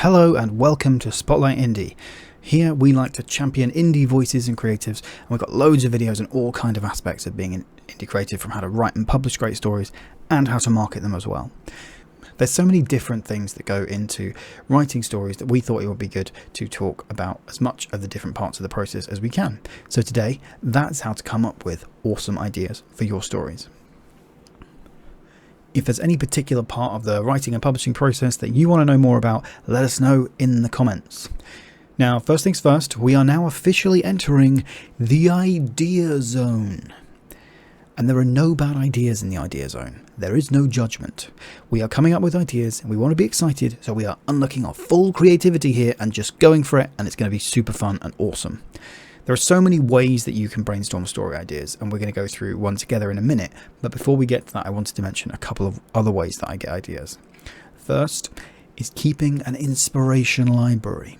Hello and welcome to Spotlight Indie. Here we like to champion indie voices and creatives, and we've got loads of videos on all kind of aspects of being an indie creative, from how to write and publish great stories and how to market them as well. There's so many different things that go into writing stories that we thought it would be good to talk about as much of the different parts of the process as we can. So today, that's how to come up with awesome ideas for your stories. If there's any particular part of the writing and publishing process that you want to know more about, let us know in the comments. Now, first things first, we are now officially entering the idea zone. And there are no bad ideas in the idea zone. There is no judgment. We are coming up with ideas and we want to be excited, so we are unlocking our full creativity here and just going for it, and it's going to be super fun and awesome. There are so many ways that you can brainstorm story ideas, and we're going to go through one together in a minute. But before we get to that, I wanted to mention a couple of other ways that I get ideas. First is keeping an inspiration library.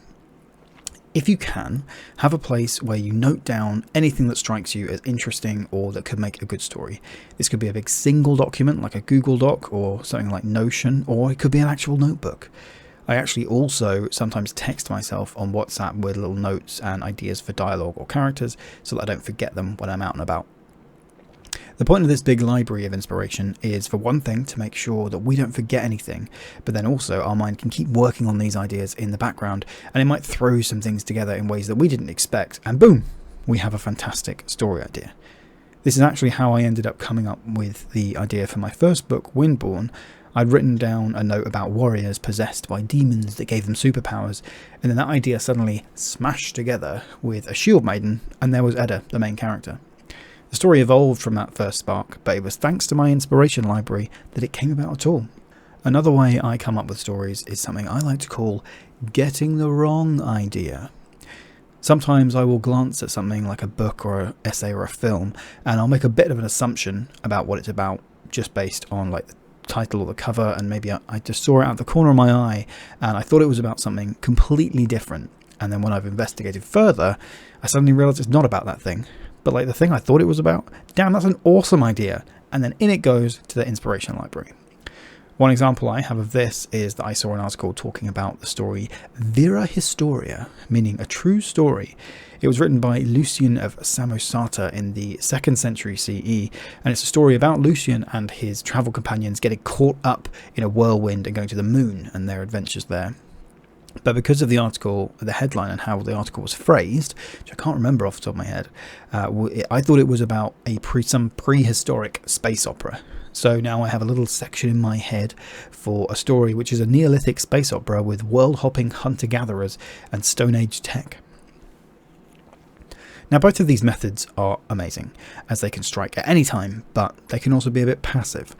If you can, have a place where you note down anything that strikes you as interesting or that could make a good story. This could be a big single document like a Google Doc or something like Notion, or it could be an actual notebook. I actually also sometimes text myself on WhatsApp with little notes and ideas for dialogue or characters so that I don't forget them when I'm out and about. The point of this big library of inspiration is, for one thing, to make sure that we don't forget anything, but then also our mind can keep working on these ideas in the background, and it might throw some things together in ways that we didn't expect, and boom, we have a fantastic story idea. This is actually how I ended up coming up with the idea for my first book, Windborn. I'd written down a note about warriors possessed by demons that gave them superpowers, and then that idea suddenly smashed together with a shield maiden, and there was Edda, the main character. The story evolved from that first spark, but it was thanks to my inspiration library that it came about at all. Another way I come up with stories is something I like to call getting the wrong idea. Sometimes I will glance at something like a book or an essay or a film, and I'll make a bit of an assumption about what it's about just based on like the title or the cover, and maybe I just saw it out the corner of my eye and I thought it was about something completely different, and then when I've investigated further I suddenly realized it's not about that thing, but like the thing I thought it was about. Damn, that's an awesome idea. And then in it goes to the inspiration library. One example I have of this is that I saw an article talking about the story Vera Historia, meaning a true story. It was written by Lucian of Samosata in the 2nd century CE, and it's a story about Lucian and his travel companions getting caught up in a whirlwind and going to the moon and their adventures there. But because of the article, the headline and how the article was phrased, which I can't remember off the top of my head, I thought it was about some prehistoric space opera. So now I have a little section in my head for a story which is a Neolithic space opera with world-hopping hunter-gatherers and Stone Age tech. Now, both of these methods are amazing, as they can strike at any time, but they can also be a bit passive.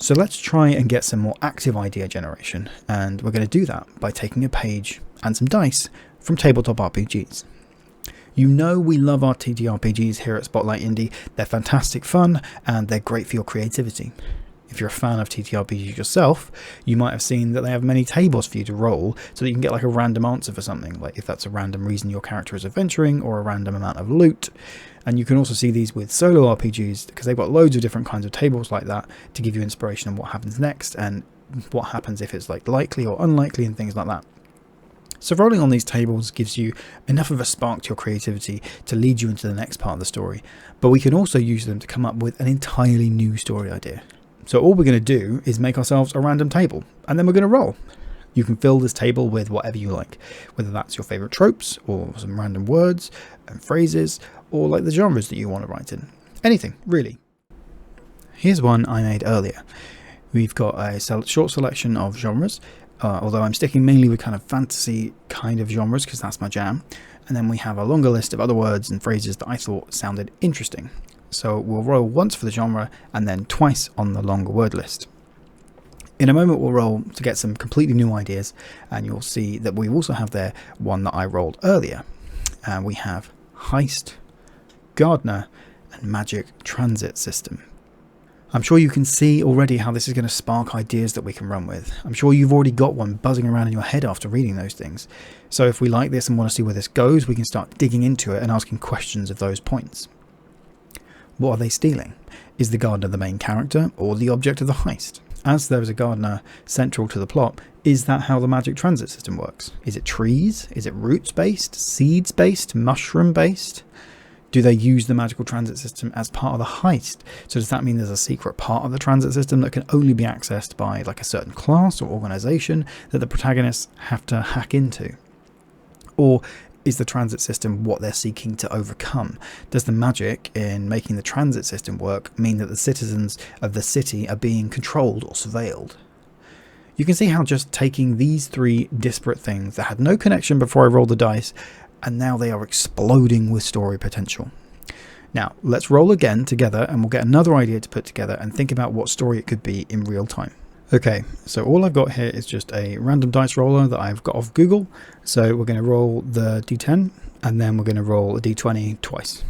So let's try and get some more active idea generation, and we're going to do that by taking a page and some dice from tabletop RPGs. You know we love our TTRPGs here at Spotlight Indie. They're fantastic fun and they're great for your creativity. If you're a fan of TTRPGs yourself, you might have seen that they have many tables for you to roll so that you can get like a random answer for something, like if that's a random reason your character is adventuring or a random amount of loot. And you can also see these with solo RPGs because they've got loads of different kinds of tables like that to give you inspiration on what happens next and what happens if it's like likely or unlikely and things like that. So rolling on these tables gives you enough of a spark to your creativity to lead you into the next part of the story, but we can also use them to come up with an entirely new story idea. So all we're going to do is make ourselves a random table, and then we're going to roll. You can fill this table with whatever you like, whether that's your favourite tropes, or some random words and phrases, or like the genres that you want to write in. Anything, really. Here's one I made earlier. We've got a short selection of genres, although I'm sticking mainly with kind of fantasy kind of genres because that's my jam. And then we have a longer list of other words and phrases that I thought sounded interesting. So we'll roll once for the genre and then twice on the longer word list. In a moment we'll roll to get some completely new ideas, and you'll see that we also have there one that I rolled earlier. We have heist, gardener, and magic transit system. I'm sure you can see already how this is going to spark ideas that we can run with. I'm sure you've already got one buzzing around in your head after reading those things. So if we like this and want to see where this goes, we can start digging into it and asking questions of those points. What are they stealing? Is the gardener the main character or the object of the heist? as there is a gardener central to the plot, is that how the magic transit system works? Is it trees? Is it roots based, seeds based, mushroom based? Do they use the magical transit system as part of the heist? So does that mean there's a secret part of the transit system that can only be accessed by like a certain class or organization that the protagonists have to hack into? Or is the transit system what they're seeking to overcome? Does the magic in making the transit system work mean that the citizens of the city are being controlled or surveilled? You can see how just taking these three disparate things that had no connection before I rolled the dice, and now they are exploding with story potential. Now, let's roll again together and we'll get another idea to put together and think about what story it could be in real time. Okay, so all I've got here is just a random dice roller that I've got off Google. So we're going to roll the D10 and then we're going to roll a D20 twice.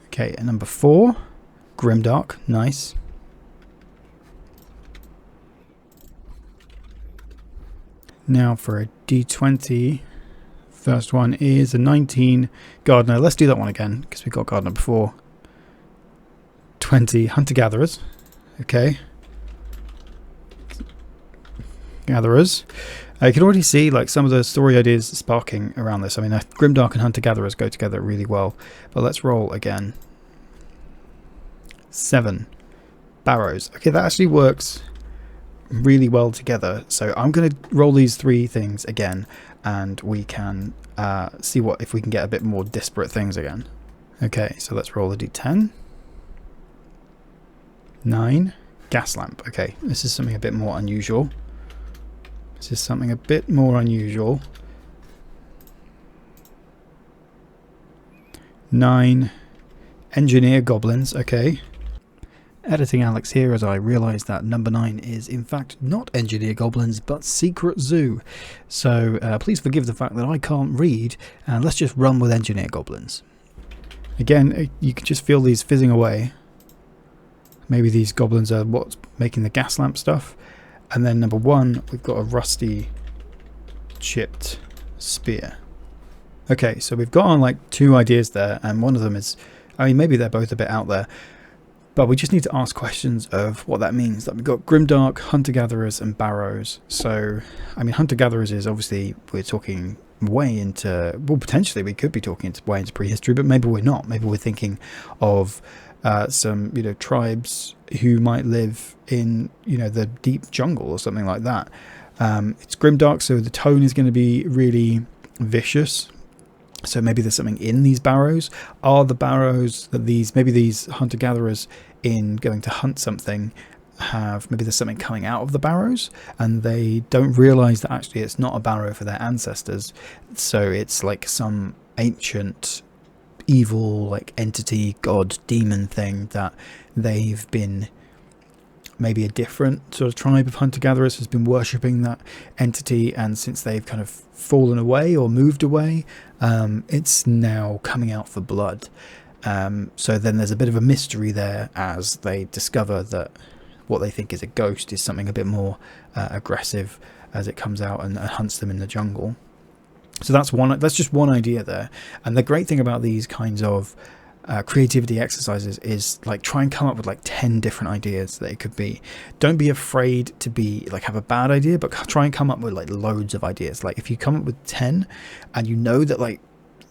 Okay, and number 4, Grimdark, nice. Now for a D20, first one is a 19, Gardener. Let's do that one again because we got Gardener before. 20, Hunter-Gatherers. Okay. Gatherers. I can already see like some of the story ideas sparking around this. I mean, Grimdark and Hunter-Gatherers go together really well. But let's roll again. 7, Barrows. Okay, that actually works really well together. So I'm going to roll these 3 things again and we can see if we can get a bit more disparate things again. Okay, so let's roll the D10. 9, Gas Lamp. Okay, this is something a bit more unusual. 9, Engineer Goblins. Okay. Editing Alex here as I realise that number 9 is in fact not Engineer Goblins but Secret Zoo. So please forgive the fact that I can't read and let's just run with Engineer Goblins. Again, you can just feel these fizzing away. Maybe these goblins are what's making the gas lamp stuff. And then number 1, we've got a rusty chipped spear. Okay, so we've got on like 2 ideas there and one of them is, I mean maybe they're both a bit out there. But we just need to ask questions of what that means. Like we've got Grimdark, Hunter-Gatherers, and Barrows. So, I mean, Hunter-Gatherers is obviously, we're talking way into, well, potentially we could be talking way into prehistory, but maybe we're not. Maybe we're thinking of some, tribes who might live in, the deep jungle or something like that. It's Grimdark, so the tone is going to be really vicious. So maybe there's something in these barrows. Are the barrows that maybe these hunter-gatherers in going to hunt something maybe there's something coming out of the barrows and they don't realize that actually it's not a barrow for their ancestors. So it's like some ancient evil like entity, god, demon thing that they've been, maybe a different sort of tribe of hunter-gatherers has been worshipping that entity, and since they've kind of fallen away or moved away, it's now coming out for blood. So then there's a bit of a mystery there as they discover that what they think is a ghost is something a bit more aggressive as it comes out and hunts them in the jungle. So that's just one idea there. And the great thing about these kinds of creativity exercises is like try and come up with like 10 different ideas that it could be. Don't be afraid to be like have a bad idea, but try and come up with like loads of ideas. Like if you come up with 10 and you know that like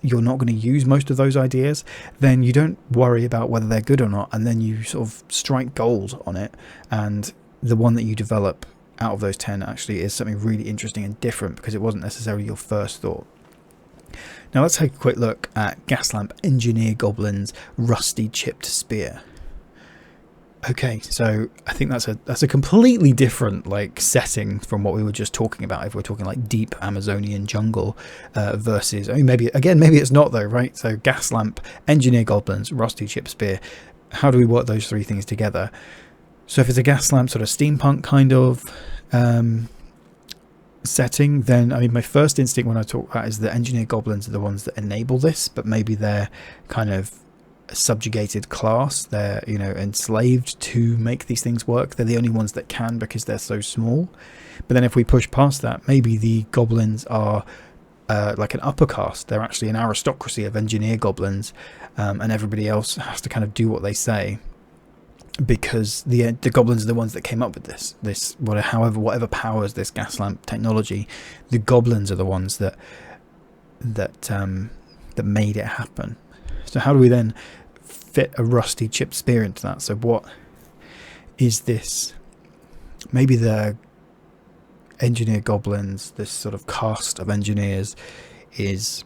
you're not going to use most of those ideas, then you don't worry about whether they're good or not, and then you sort of strike gold on it, and the one that you develop out of those 10 actually is something really interesting and different because it wasn't necessarily your first thought. Now let's take a quick look at Gaslamp, Engineer Goblins, Rusty Chipped Spear. Okay, so I think that's a completely different like setting from what we were just talking about. If we're talking like deep Amazonian jungle versus, I mean, maybe it's not though, right? So Gaslamp, Engineer Goblins, Rusty Chipped Spear. How do we work those 3 things together? So if it's a Gaslamp sort of steampunk kind of setting, then I mean my first instinct when I talk about is that Engineer Goblins are the ones that enable this, but maybe they're kind of a subjugated class. They're enslaved to make these things work. They're the only ones that can because they're so small. But then if we push past that, maybe the goblins are like an upper caste. They're actually an aristocracy of engineer goblins, and everybody else has to kind of do what they say. because the goblins are the ones that came up with this whatever powers this gas lamp technology. The goblins are the ones that made it happen. So how do we then fit a rusty chipped spear into that? So what is this? Maybe the engineer goblins, this sort of cast of engineers, is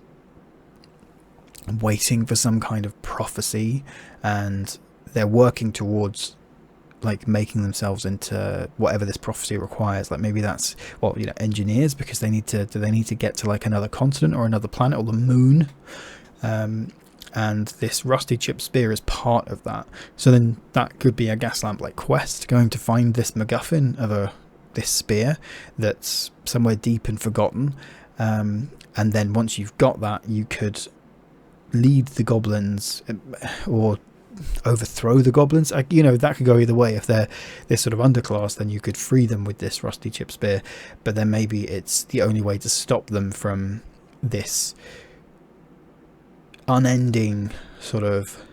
waiting for some kind of prophecy, and they're working towards like making themselves into whatever this prophecy requires. Like maybe that's, well, you know, engineers, because they need to get to like another continent or another planet or the moon, and this rusty chip spear is part of that. So then that could be a gas lamp like quest, going to find this MacGuffin of this spear that's somewhere deep and forgotten, and then once you've got that, you could lead the goblins or overthrow the goblins. You know, that could go either way. If they're this sort of underclass, then you could free them with this rusty chip spear, but then maybe it's the only way to stop them from this unending sort of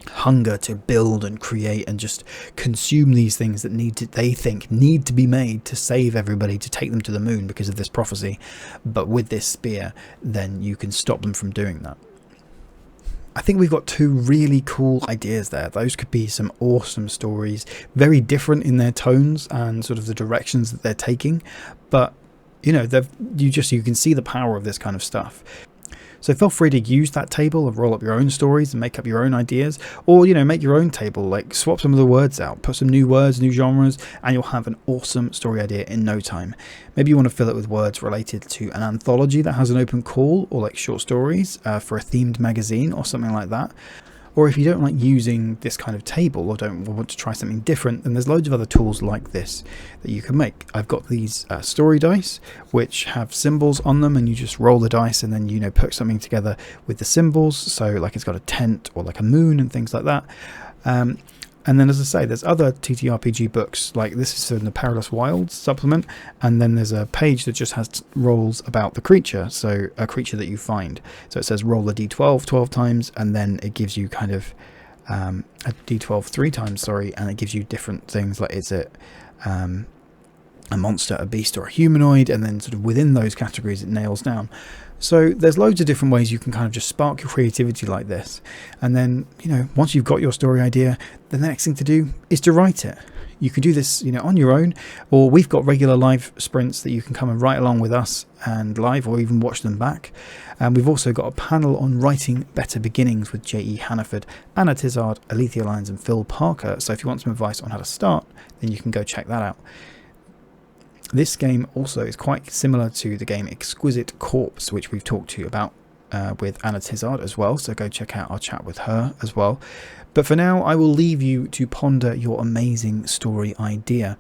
hunger to build and create and just consume these things that they think need to be made to save everybody, to take them to the moon because of this prophecy. But with this spear, then you can stop them from doing that. I think we've got two really cool ideas there. Those could be some awesome stories, very different in their tones and sort of the directions that they're taking, but you know, you can see the power of this kind of stuff. So feel free to use that table and roll up your own stories and make up your own ideas, or, you know, make your own table, like swap some of the words out, put some new words, new genres, and you'll have an awesome story idea in no time. Maybe you want to fill it with words related to an anthology that has an open call, or like short stories for a themed magazine or something like that. Or if you don't like using this kind of table or don't want to try something different, then there's loads of other tools like this that you can make. I've got these story dice which have symbols on them, and you just roll the dice and then, you know, put something together with the symbols. So like it's got a tent or like a moon and things like that. And then, as I say, there's other TTRPG books, like this is in the Perilous Wilds supplement, and then there's a page that just has rolls about the creature, so a creature that you find. So it says roll a d12 12 times, and then it gives you kind of a d12 3 times, sorry, and it gives you different things, like is it a monster, a beast, or a humanoid, and then sort of within those categories it nails down. So there's loads of different ways you can kind of just spark your creativity like this. And then, you know, once you've got your story idea, the next thing to do is to write it. You can do this, you know, on your own, or we've got regular live sprints that you can come and write along with us and live, or even watch them back. And we've also got a panel on writing better beginnings with J.E. Hannaford, Anna Tizard, Alethea Lyons and Phil Parker. So if you want some advice on how to start, then you can go check that out. This game also is quite similar to the game Exquisite Corpse, which we've talked to you about with Anna Tizard as well, so go check out our chat with her as well. But for now, I will leave you to ponder your amazing story idea.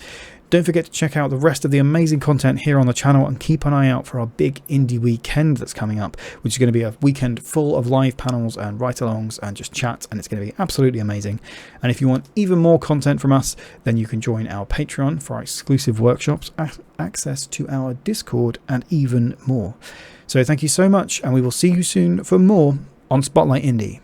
Don't forget to check out the rest of the amazing content here on the channel, and keep an eye out for our big indie weekend that's coming up, which is going to be a weekend full of live panels and write-alongs and just chat, and it's going to be absolutely amazing. And if you want even more content from us, then you can join our Patreon for our exclusive workshops, access to our Discord, and even more. So thank you so much, and we will see you soon for more on Spotlight Indie.